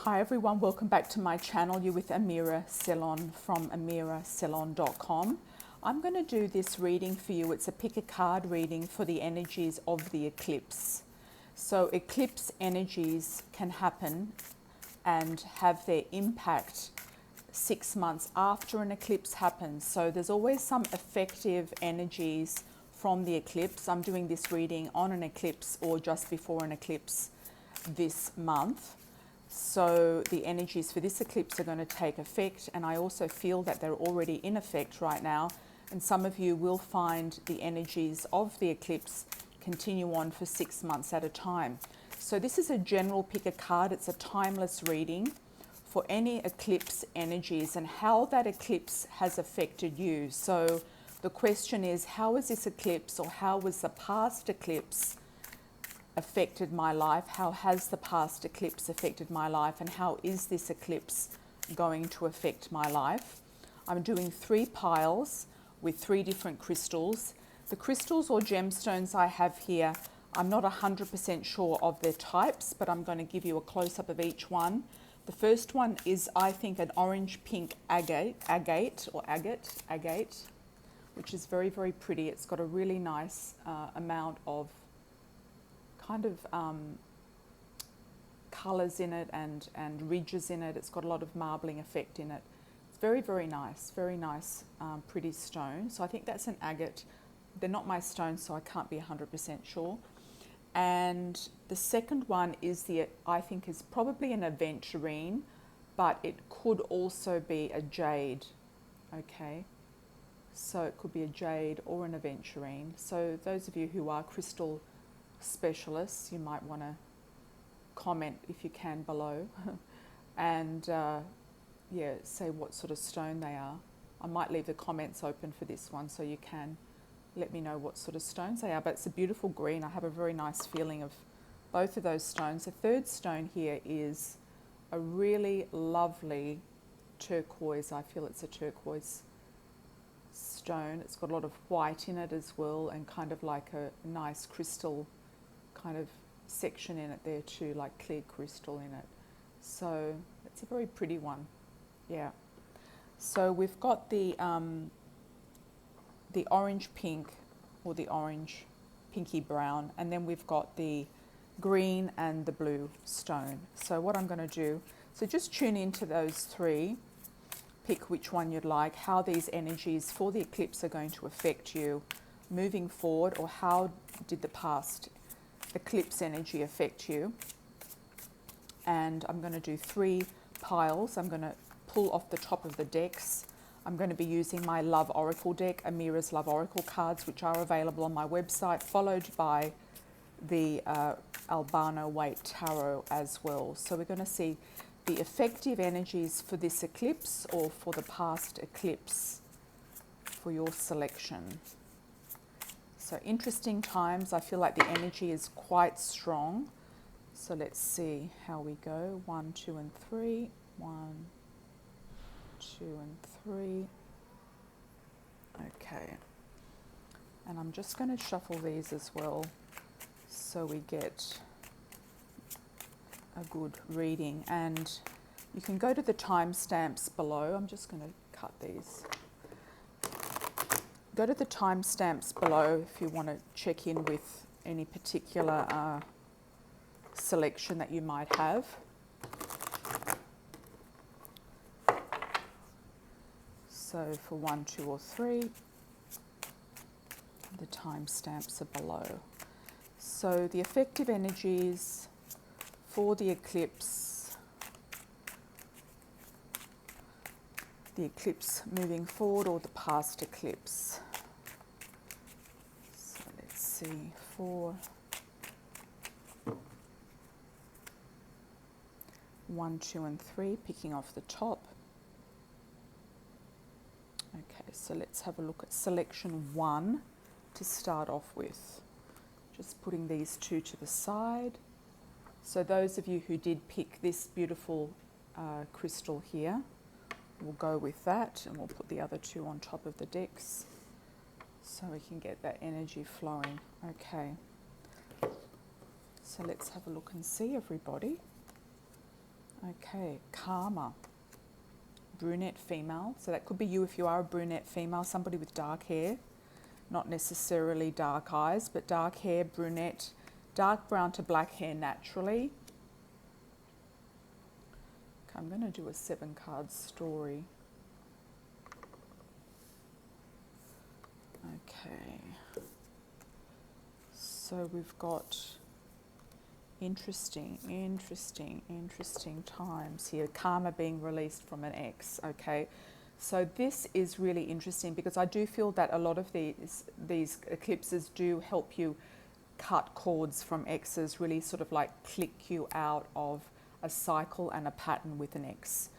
Hi everyone, welcome back to my channel. You're with Amira Ceylon from amiraceylon.com. I'm going to do this reading for you. It's a pick a card reading for the energies of the eclipse. So eclipse energies can happen and have their impact 6 months after an eclipse happens. So there's always some effective energies from the eclipse. I'm doing this reading on an eclipse or just before an eclipse this month. So the energies for this eclipse are going to take effect, and I also feel that they're already in effect right now, and some of you will find the energies of the eclipse continue on for 6 months at a time. So this is a general pick a card. It's a timeless reading for any eclipse energies and how that eclipse has affected you. So the question is, how is this eclipse, or how was the past eclipse affected my life? How has the past eclipse affected my life, and how is this eclipse going to affect my life? I'm doing 3 piles with 3 different crystals. The crystals or gemstones I have here, I'm not 100% sure of their types, but I'm going to give you a close-up of each one. The first one is, I think, an orange-pink agate, which is very, very pretty. It's got a really nice amount of kind of colours in it and ridges in it. It's got a lot of marbling effect in it. It's very, very nice, pretty stone. So I think that's an agate. They're not my stones, so I can't be 100% sure. And the second one is I think is probably an aventurine, but it could also be a jade, okay? So it could be a jade or an aventurine. So those of you who are crystal specialists, you might want to comment if you can below and yeah, say what sort of stone they are. I might leave the comments open for this one so you can let me know what sort of stones they are, but it's a beautiful green. I have a very nice feeling of both of those stones. The third stone here is a really lovely turquoise. I feel it's a turquoise stone. It's got a lot of white in it as well, and kind of like a nice crystal kind of section in it there too, like clear crystal in it. So it's a very pretty one, yeah. So we've got the orange pink, or the orange pinky brown, and then we've got the green and the blue stone. So what I'm going to do, so just tune into those 3, pick which one you'd like, how these energies for the eclipse are going to affect you moving forward, or how did the past eclipse energy affect you. And I'm going to do 3 piles. I'm going to pull off the top of the decks. I'm going to be using my Love Oracle deck, Amira's Love Oracle cards, which are available on my website, followed by the Albano Weight Tarot as well. So we're going to see the effective energies for this eclipse, or for the past eclipse, for your selection. So interesting times. I feel like the energy is quite strong. So let's see how we go. 1, 2, and 3. 1, 2, and 3. Okay. And I'm just going to shuffle these as well, so we get a good reading. And you can go to the timestamps below. I'm just going to cut these. Go to the timestamps below if you want to check in with any particular selection that you might have. So for 1, 2, or 3, the timestamps are below. So the effective energies for the eclipse moving forward, or the past eclipse. So let's see, 4, 1, 2, and 3, picking off the top. Okay, so let's have a look at selection 1 to start off with. Just putting these 2 to the side. So those of you who did pick this beautiful crystal here, we'll go with that, and we'll put the other 2 on top of the decks so we can get that energy flowing. Okay, so let's have a look and see, everybody. Okay, karma. Brunette female. So that could be you if you are a brunette female, somebody with dark hair. Not necessarily dark eyes, but dark hair, brunette, dark brown to black hair naturally. Okay, I'm going to do a 7-card story. Okay. So we've got interesting times here. Karma being released from an ex, okay? So this is really interesting because I do feel that a lot of these eclipses do help you cut cords from exes, really sort of like click you out of a cycle and a pattern with an ex.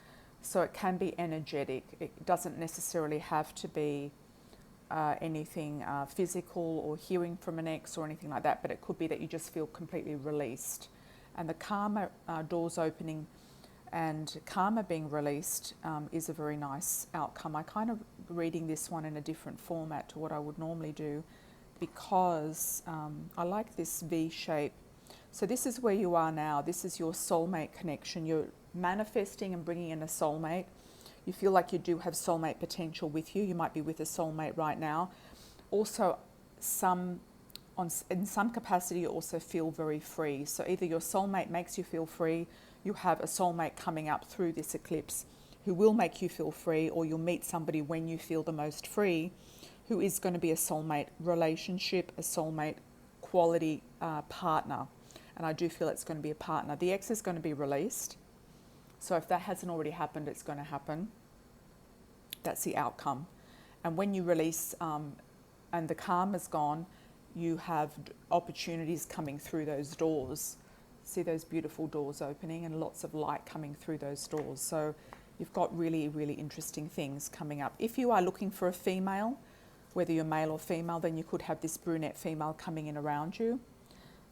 So it can be energetic. It doesn't necessarily have to be anything physical or hearing from an ex or anything like that, but it could be that you just feel completely released. And the karma doors opening and karma being released is a very nice outcome. I kind of reading this one in a different format to what I would normally do because I like this V shape. So this is where you are now. This is your soulmate connection. You're manifesting and bringing in a soulmate. You feel like you do have soulmate potential with you. You might be with a soulmate right now. Also, in some capacity, you also feel very free. So either your soulmate makes you feel free, you have a soulmate coming up through this eclipse who will make you feel free, or you'll meet somebody when you feel the most free who is going to be a soulmate relationship, a soulmate quality partner. And I do feel it's going to be a partner. The ex is going to be released. So if that hasn't already happened, it's going to happen. That's the outcome. And when you release and the karma's gone, you have opportunities coming through those doors. See those beautiful doors opening and lots of light coming through those doors. So you've got really, really interesting things coming up. If you are looking for a female, whether you're male or female, then you could have this brunette female coming in around you.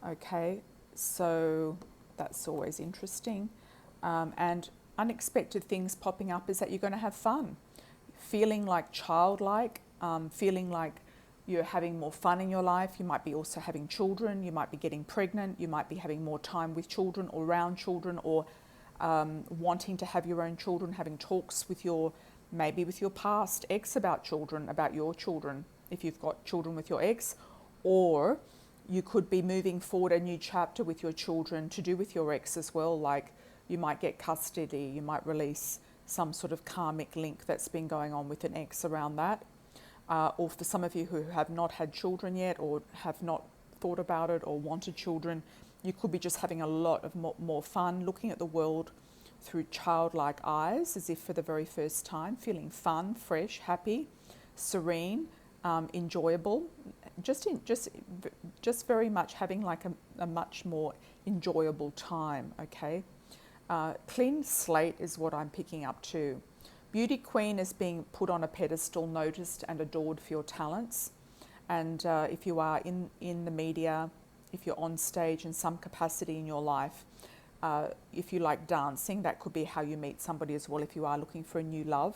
Okay, so that's always interesting. And unexpected things popping up is that you're going to have fun, feeling like childlike, feeling like you're having more fun in your life. You might be also having children, you might be getting pregnant, you might be having more time with children or around children, or wanting to have your own children, having talks with maybe with your past ex about children, about your children, if you've got children with your ex, or you could be moving forward a new chapter with your children to do with your ex as well, like you might get custody, you might release some sort of karmic link that's been going on with an ex around that. Or for some of you who have not had children yet or have not thought about it or wanted children, you could be just having a lot of more fun, looking at the world through childlike eyes, as if for the very first time, feeling fun, fresh, happy, serene, enjoyable, just very much having like a much more enjoyable time, okay? Clean slate is what I'm picking up too. Beauty queen is being put on a pedestal, noticed and adored for your talents. And if you are in the media, if you're on stage in some capacity in your life, if you like dancing, that could be how you meet somebody as well if you are looking for a new love.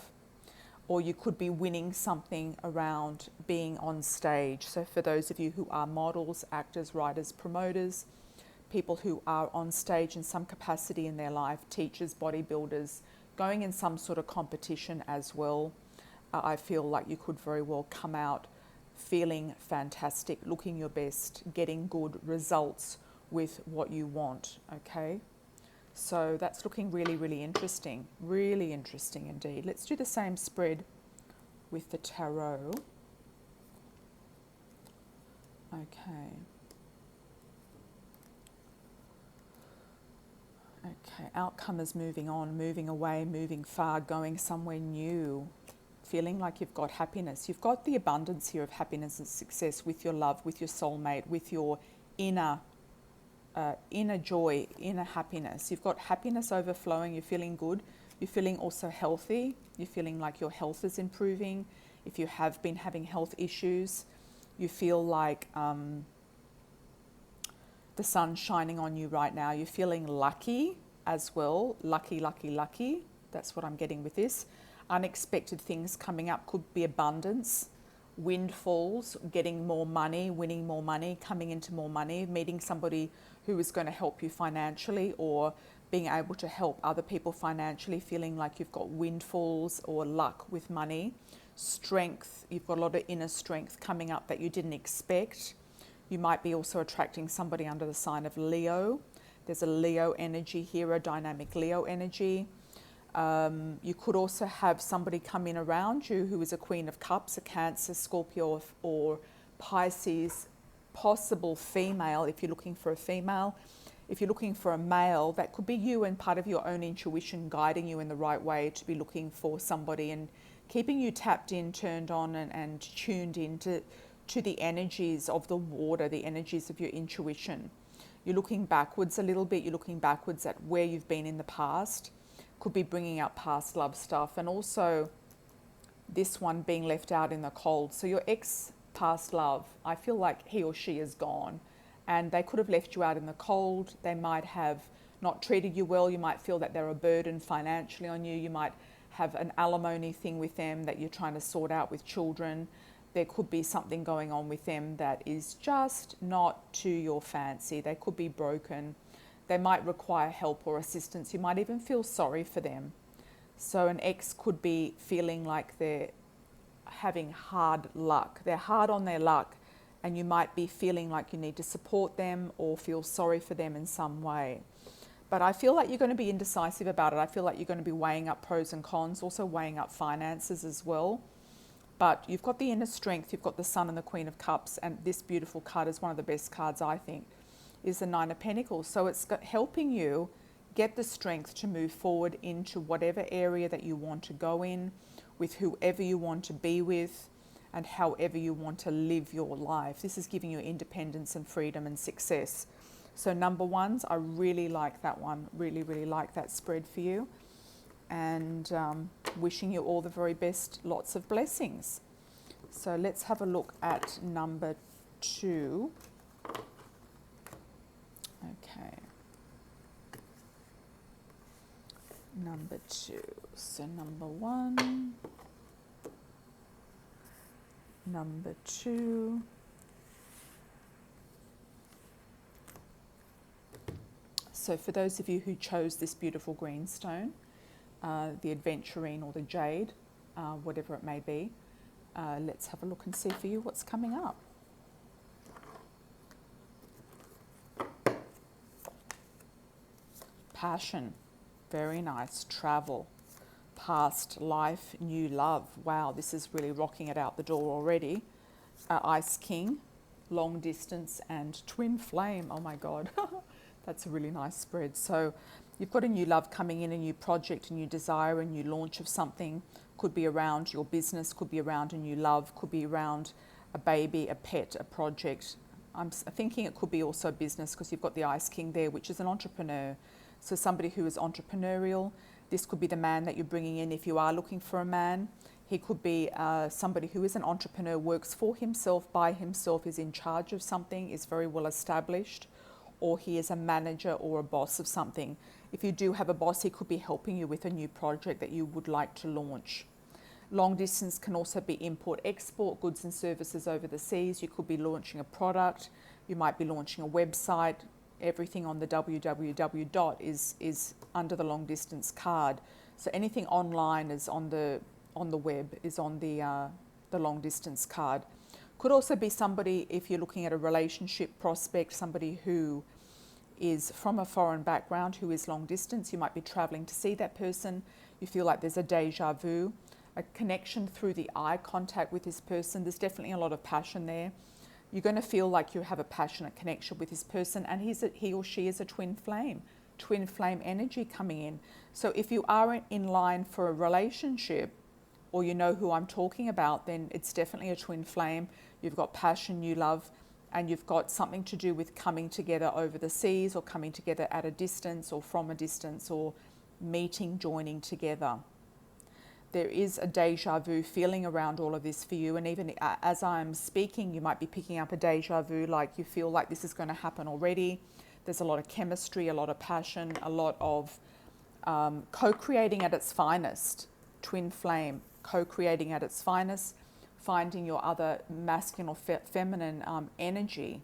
Or you could be winning something around being on stage. So for those of you who are models, actors, writers, promoters, people who are on stage in some capacity in their life, teachers, bodybuilders, going in some sort of competition as well, I feel like you could very well come out feeling fantastic, looking your best, getting good results with what you want, okay? So that's looking really, really interesting indeed. Let's do the same spread with the tarot. Okay. Okay, outcome is moving on, moving away, moving far, going somewhere new, feeling like you've got happiness. You've got the abundance here of happiness and success with your love, with your soulmate, with your inner joy, inner happiness. You've got happiness overflowing, you're feeling good, you're feeling also healthy, you're feeling like your health is improving. If you have been having health issues, you feel like the sun's shining on you right now. You're feeling lucky as well. Lucky. That's what I'm getting with this. Unexpected things coming up could be abundance, windfalls, getting more money, winning more money, coming into more money, meeting somebody who is going to help you financially, or being able to help other people financially, feeling like you've got windfalls or luck with money. Strength, you've got a lot of inner strength coming up that you didn't expect. You might be also attracting somebody under the sign of Leo. There's a Leo energy here, a dynamic Leo energy. You could also have somebody come in around you who is a Queen of Cups, a Cancer, Scorpio, or Pisces, possible female if you're looking for a female. If you're looking for a male, that could be you and part of your own intuition guiding you in the right way to be looking for somebody and keeping you tapped in, turned on, and tuned into the energies of the water, the energies of your intuition. You're looking backwards a little bit. You're looking backwards at where you've been in the past. Could be bringing up past love stuff, and also this one being left out in the cold. So your ex past love, I feel like he or she is gone, and they could have left you out in the cold. They might have not treated you well. You might feel that they're a burden financially on you. You might have an alimony thing with them that you're trying to sort out with children. There could be something going on with them that is just not to your fancy. They could be broken. They might require help or assistance. You might even feel sorry for them. So an ex could be feeling like they're having hard luck. They're hard on their luck, and you might be feeling like you need to support them or feel sorry for them in some way. But I feel like you're going to be indecisive about it. I feel like you're going to be weighing up pros and cons, also weighing up finances as well. But you've got the inner strength, you've got the Sun and the Queen of Cups, and this beautiful card is one of the best cards, I think, is the Nine of Pentacles. So it's helping you get the strength to move forward into whatever area that you want to go in, with whoever you want to be with, and however you want to live your life. This is giving you independence and freedom and success. So number ones, I really like that one. Really, really like that spread for you. And wishing you all the very best, lots of blessings. So let's have a look at number 2. Okay. Number 2. So number 1. Number 2. So for those of you who chose this beautiful green stone, the adventurine or the jade, whatever it may be, let's have a look and see for you what's coming up. Passion, very nice. Travel, past life, new love. Wow, this is really rocking it out the door already. Ice King, long distance, and twin flame. Oh my God. That's a really nice spread. So you've got a new love coming in, a new project, a new desire, a new launch of something. Could be around your business, could be around a new love, could be around a baby, a pet, a project. I'm thinking it could be also business because you've got the Ice King there, which is an entrepreneur. So somebody who is entrepreneurial. This could be the man that you're bringing in if you are looking for a man. He could be somebody who is an entrepreneur, works for himself, by himself, is in charge of something, is very well established, or he is a manager or a boss of something. If you do have a boss, he could be helping you with a new project that you would like to launch. Long distance can also be import, export, goods and services over the seas. You could be launching a product. You might be launching a website. Everything on the www dot is under the long distance card. So anything online is on the web, is on the long distance card. Could also be somebody, if you're looking at a relationship prospect, somebody who is from a foreign background, who is long distance. You might be traveling to see that person. You feel like there's a deja vu, a connection through the eye contact with this person. There's definitely a lot of passion there. You're going to feel like you have a passionate connection with this person, and he or she is a twin flame energy coming in. So if you are in line for a relationship, or you know who I'm talking about, then it's definitely a twin flame. You've got passion, new love, and you've got something to do with coming together over the seas, or coming together at a distance, or from a distance, or meeting, joining together. There is a deja vu feeling around all of this for you, and even as I'm speaking, you might be picking up a deja vu, like you feel like this is going to happen already. There's a lot of chemistry, a lot of passion, a lot of co-creating at its finest. Twin flame, co-creating at its finest, finding your other masculine or feminine energy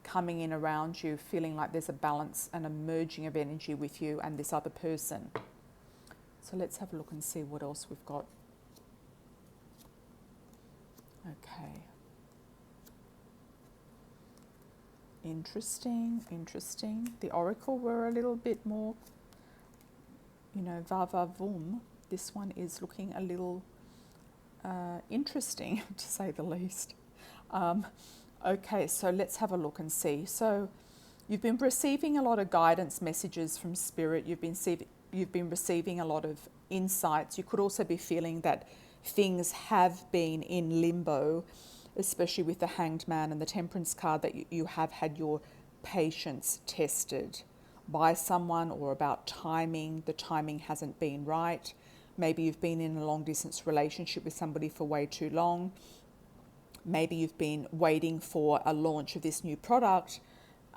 coming in around you, feeling like there's a balance and a merging of energy with you and this other person. So let's have a look and see what else we've got. Okay. Interesting, interesting. The oracle were a little bit more, you know, va va voom. This one is looking a little interesting, to say the least. Okay, so let's have a look and see. So you've been receiving a lot of guidance messages from Spirit. You've been receiving a lot of insights. You could also be feeling that things have been in limbo, especially with the Hanged Man and the Temperance card, that you have had your patience tested by someone, or about timing. The timing hasn't been right. Maybe you've been in a long distance relationship with somebody for way too long. Maybe you've been waiting for a launch of this new product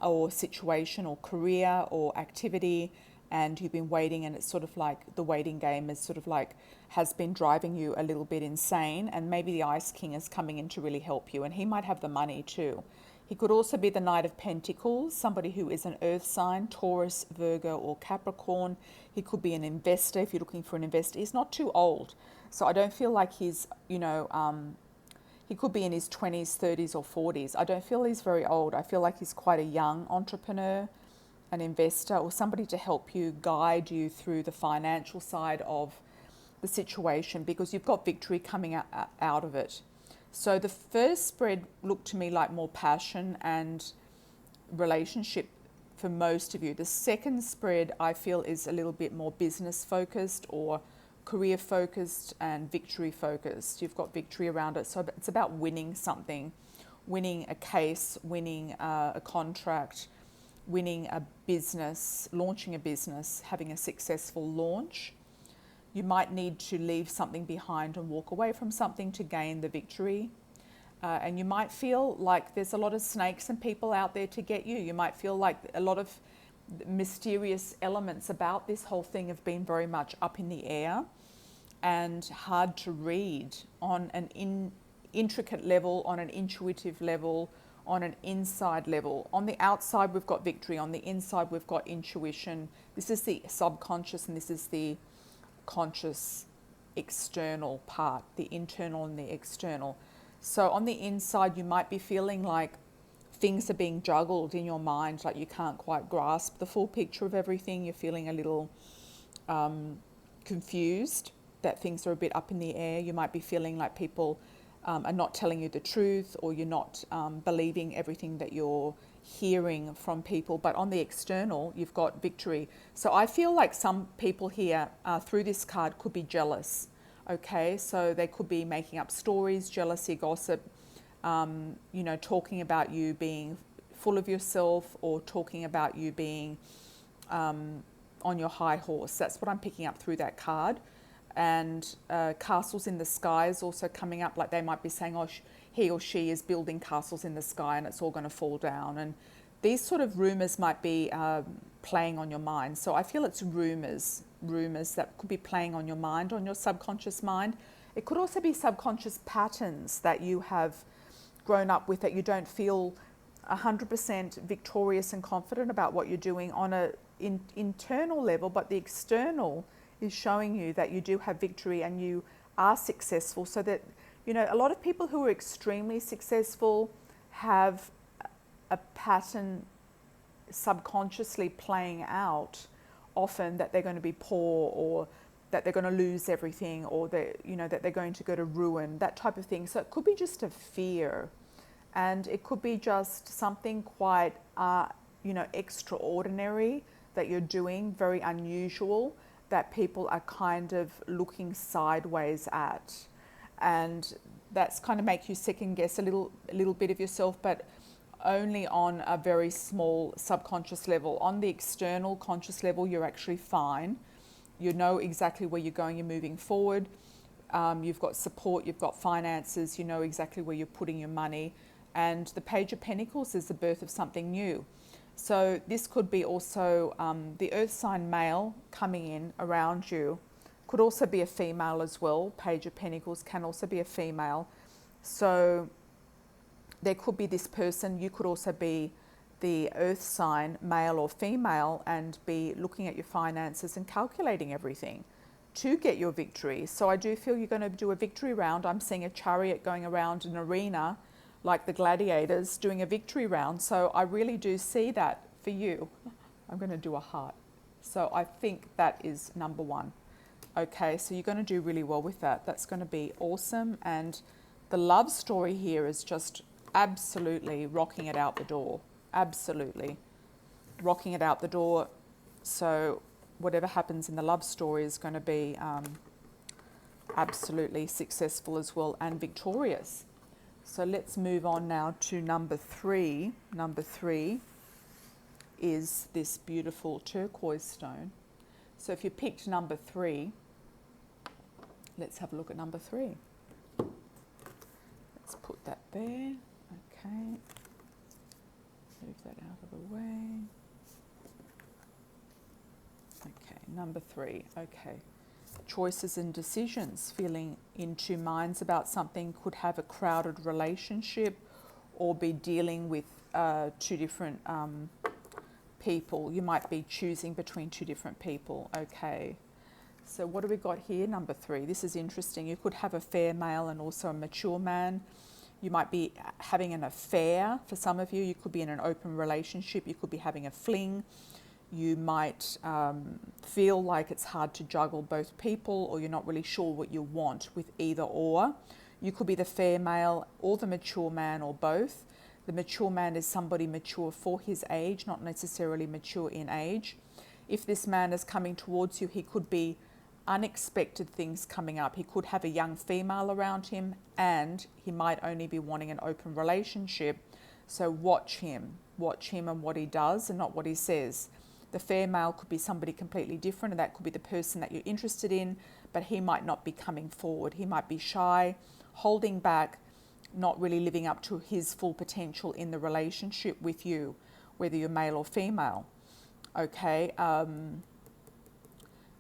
or situation or career or activity, and you've been waiting, and it's sort of like the waiting game is sort of like has been driving you a little bit insane, and maybe the Ice King is coming in to really help you, and he might have the money too. He could also be the Knight of Pentacles, somebody who is an earth sign, Taurus, Virgo or Capricorn. He could be an investor if you're looking for an investor. He's not too old, so I don't feel like he's, you know, he could be in his 20s, 30s or 40s. I don't feel he's very old. I feel like he's quite a young entrepreneur, an investor, or somebody to help you, guide you through the financial side of the situation, because you've got victory coming out of it. So the first spread looked to me like more passion and relationship for most of you. The second spread I feel is a little bit more business focused or career focused and victory focused. You've got victory around it. So it's about winning something, winning a case, winning a contract, winning a business, launching a business, having a successful launch. You might need to leave something behind and walk away from something to gain the victory. And you might feel like there's a lot of snakes and people out there to get you. You might feel like a lot of mysterious elements about this whole thing have been very much up in the air and hard to read on an intricate level, on an intuitive level, on an inside level. On the outside, we've got victory. On the inside, we've got intuition. This is the subconscious and this is the conscious external part, the internal and the external. So on the inside, you might be feeling like things are being juggled in your mind, like you can't quite grasp the full picture of everything. You're feeling a little confused, that things are a bit up in the air. You might be feeling like people are not telling you the truth, or you're not believing everything that you're hearing from people. But on the external, you've got victory. So I feel like some people here through this card could be jealous. Okay, so they could be making up stories, jealousy, gossip, you know, talking about you being full of yourself, or talking about you being on your high horse. That's what I'm picking up through that card. And castles in the sky is also coming up, like they might be saying, oh, he or she is building castles in the sky and it's all going to fall down. And these sort of rumors might be playing on your mind. So I feel it's rumors that could be playing on your mind, on your subconscious mind. It could also be subconscious patterns that you have grown up with, that you don't feel 100% victorious and confident about what you're doing on a internal level, but the external is showing you that you do have victory and you are successful. So that, you know, a lot of people who are extremely successful have a pattern subconsciously playing out often, that they're going to be poor, or that they're going to lose everything, or that, you know, that they're going to go to ruin, that type of thing. So it could be just a fear, and it could be just something quite, you know, extraordinary that you're doing, very unusual, that people are kind of looking sideways at. And that's kind of make you second guess a little bit of yourself, but only on a very small subconscious level. On the external conscious level, you're actually fine. You know exactly where you're going, you're moving forward. You've got support, you've got finances, you know exactly where you're putting your money. And the Page of Pentacles is the birth of something new. So this could be also the earth sign male coming in around you. Could also be a female as well. Page of Pentacles can also be a female. So there could be this person. You could also be the earth sign, male or female, and be looking at your finances and calculating everything to get your victory. So I do feel you're going to do a victory round. I'm seeing a chariot going around an arena like the gladiators doing a victory round. So I really do see that for you. I'm going to do a heart. So I think that is number one. Okay, so you're going to do really well with that. That's going to be awesome. And the love story here is just absolutely rocking it out the door. Absolutely rocking it out the door. So whatever happens in the love story is going to be absolutely successful as well and victorious. So let's move on now to number 3. Number 3 is this beautiful turquoise stone. So if you picked number 3, let's have a look at number 3. Let's put that there. Okay. Move that out of the way. Okay, number 3. Okay. Choices and decisions. Feeling in two minds about something, could have a crowded relationship or be dealing with two different people. You might be choosing between two different people. Okay. So what do we got here? Number 3. This is interesting. You could have a fair male and also a mature man. You might be having an affair. For some of you, you could be in an open relationship. You could be having a fling. You might feel like it's hard to juggle both people, or you're not really sure what you want with either or. You could be the fair male or the mature man, or both. The mature man is somebody mature for his age, not necessarily mature in age. If this man is coming towards you, he could be unexpected things coming up. He could have a young female around him, and he might only be wanting an open relationship. So watch him and what he does and not what he says. The fair male could be somebody completely different, and that could be the person that you're interested in, but he might not be coming forward. He might be shy, holding back, not really living up to his full potential in the relationship with you, whether you're male or female. Okay.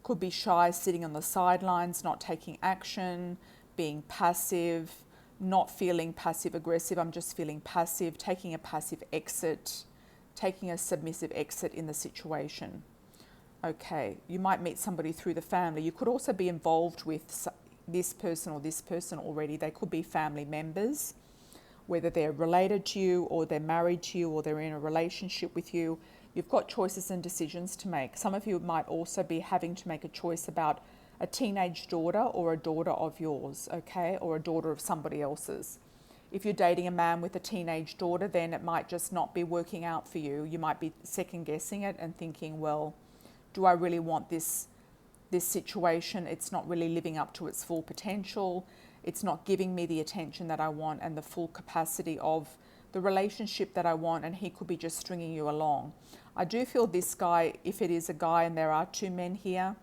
Could be shy, sitting on the sidelines, not taking action, being passive, not feeling passive aggressive. I'm just feeling passive, taking a passive exit, taking a submissive exit in the situation. Okay, you might meet somebody through the family. You could also be involved with this person or this person already. They could be family members, whether they're related to you or they're married to you or they're in a relationship with you. You've got choices and decisions to make. Some of you might also be having to make a choice about a teenage daughter or a daughter of yours, okay, or a daughter of somebody else's. If you're dating a man with a teenage daughter, then it might just not be working out for you. You might be second guessing it and thinking, well, do I really want this situation? It's not really living up to its full potential. It's not giving me the attention that I want and the full capacity of the relationship that I want, and he could be just stringing you along. I do feel this guy, if it is a guy and there are two men here,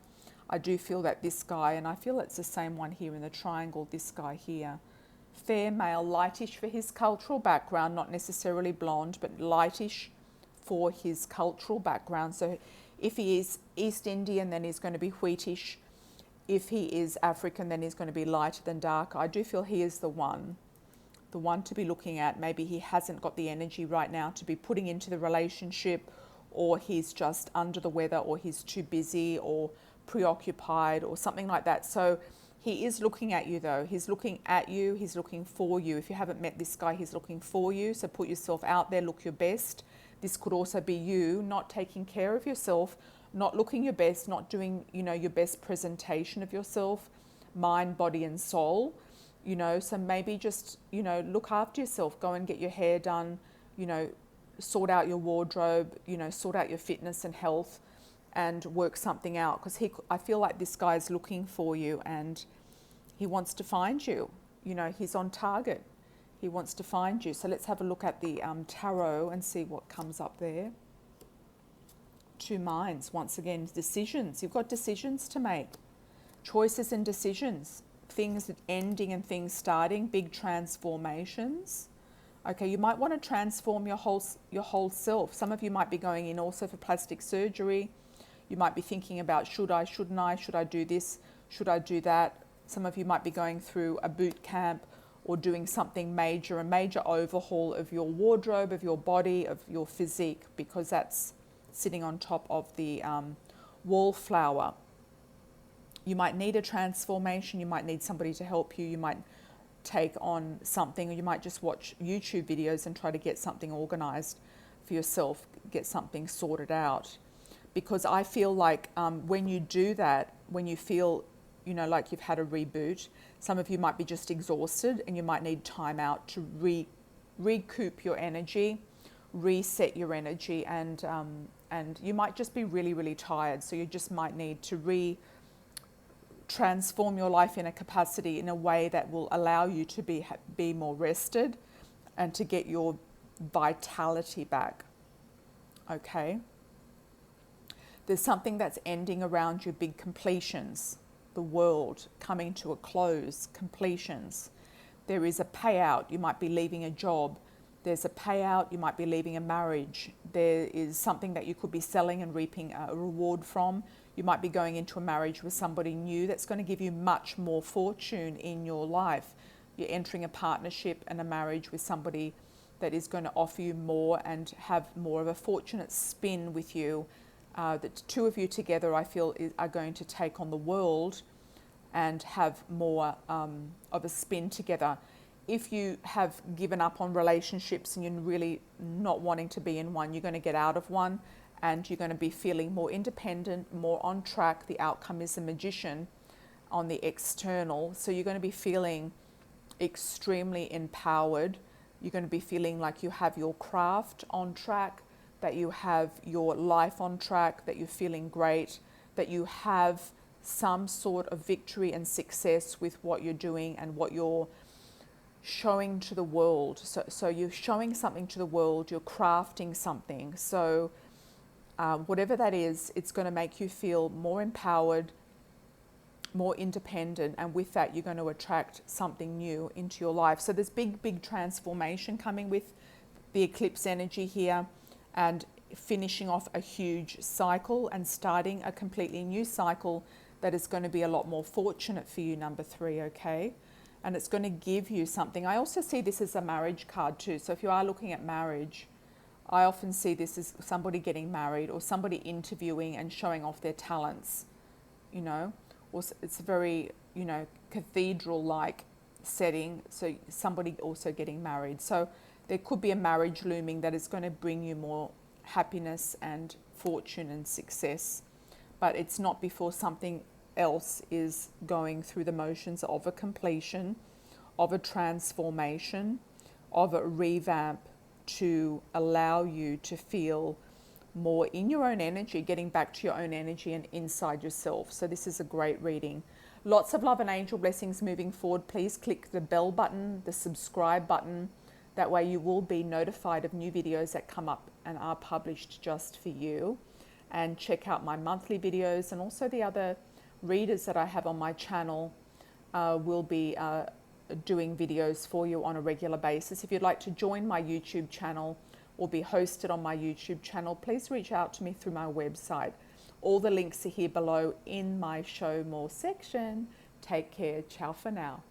I do feel that this guy, and I feel it's the same one here in the triangle, this guy here, fair male, lightish for his cultural background, not necessarily blonde, but lightish for his cultural background. So if he is East Indian, then he's going to be wheatish. If he is African, then he's going to be lighter than darker. I do feel he is the one to be looking at. Maybe he hasn't got the energy right now to be putting into the relationship, or he's just under the weather, or he's too busy or preoccupied or something like that. So he is looking at you though. He's looking at you. He's looking for you. If you haven't met this guy, he's looking for you. So put yourself out there, look your best. This could also be you not taking care of yourself, not looking your best, not doing, your best presentation of yourself, mind, body and soul. So maybe just, look after yourself, go and get your hair done, sort out your wardrobe, sort out your fitness and health and work something out. Because I feel like this guy's looking for you and he wants to find you. He's on target. He wants to find you. So let's have a look at the tarot and see what comes up there. Two minds, once again, decisions. You've got decisions to make. Choices and decisions. Things ending and things starting, big transformations. Okay, you might want to transform your whole self. Some of you might be going in also for plastic surgery. You might be thinking about should I, shouldn't I, should I do this, should I do that. Some of you might be going through a boot camp or doing something major, a major overhaul of your wardrobe, of your body, of your physique, because that's sitting on top of the wallflower. You might need a transformation, you might need somebody to help you, you might take on something, or you might just watch YouTube videos and try to get something organized for yourself, get something sorted out. Because I feel like when you do that, when you feel, you know, like you've had a reboot, some of you might be just exhausted and you might need time out to recoup your energy, reset your energy, and you might just be really, really tired. So you just might need to transform your life in a capacity, in a way that will allow you to be more rested and to get your vitality back. Okay? There's something that's ending around you, big completions, the world coming to a close, completions. There is a payout, you might be leaving a job. There's a payout, you might be leaving a marriage. There is something that you could be selling and reaping a reward from. You might be going into a marriage with somebody new that's going to give you much more fortune in your life. You're entering a partnership and a marriage with somebody that is going to offer you more and have more of a fortunate spin with you. The two of you together, I feel, are going to take on the world and have more of a spin together. If you have given up on relationships and you're really not wanting to be in one, you're going to get out of one and you're going to be feeling more independent, more on track. The outcome is the Magician on the external. So you're going to be feeling extremely empowered. You're going to be feeling like you have your craft on track, that you have your life on track, that you're feeling great, that you have some sort of victory and success with what you're doing and what you're showing to the world. So you're showing something to the world, you're crafting something. So whatever that is, it's going to make you feel more empowered, more independent, and with that you're going to attract something new into your life. So there's big transformation coming with the eclipse energy here, and finishing off a huge cycle and starting a completely new cycle that is going to be a lot more fortunate for you, number 3, okay? And it's going to give you something. I also see this as a marriage card too. So if you are looking at marriage, I often see this as somebody getting married or somebody interviewing and showing off their talents, you know? Or it's a very, you know, cathedral-like setting. So somebody also getting married. So there could be a marriage looming that is going to bring you more happiness and fortune and success. But it's not before something else is going through the motions of a completion, of a transformation, of a revamp, to allow you to feel more in your own energy, getting back to your own energy and inside yourself. So this is a great reading. Lots of love and angel blessings moving forward. Please click the bell button, the subscribe button. That way you will be notified of new videos that come up and are published just for you. And check out my monthly videos, and also the other readers that I have on my channel will be doing videos for you on a regular basis. If you'd like to join my YouTube channel or be hosted on my YouTube channel, please reach out to me through my website. All the links are here below in my Show More section. Take care. Ciao for now.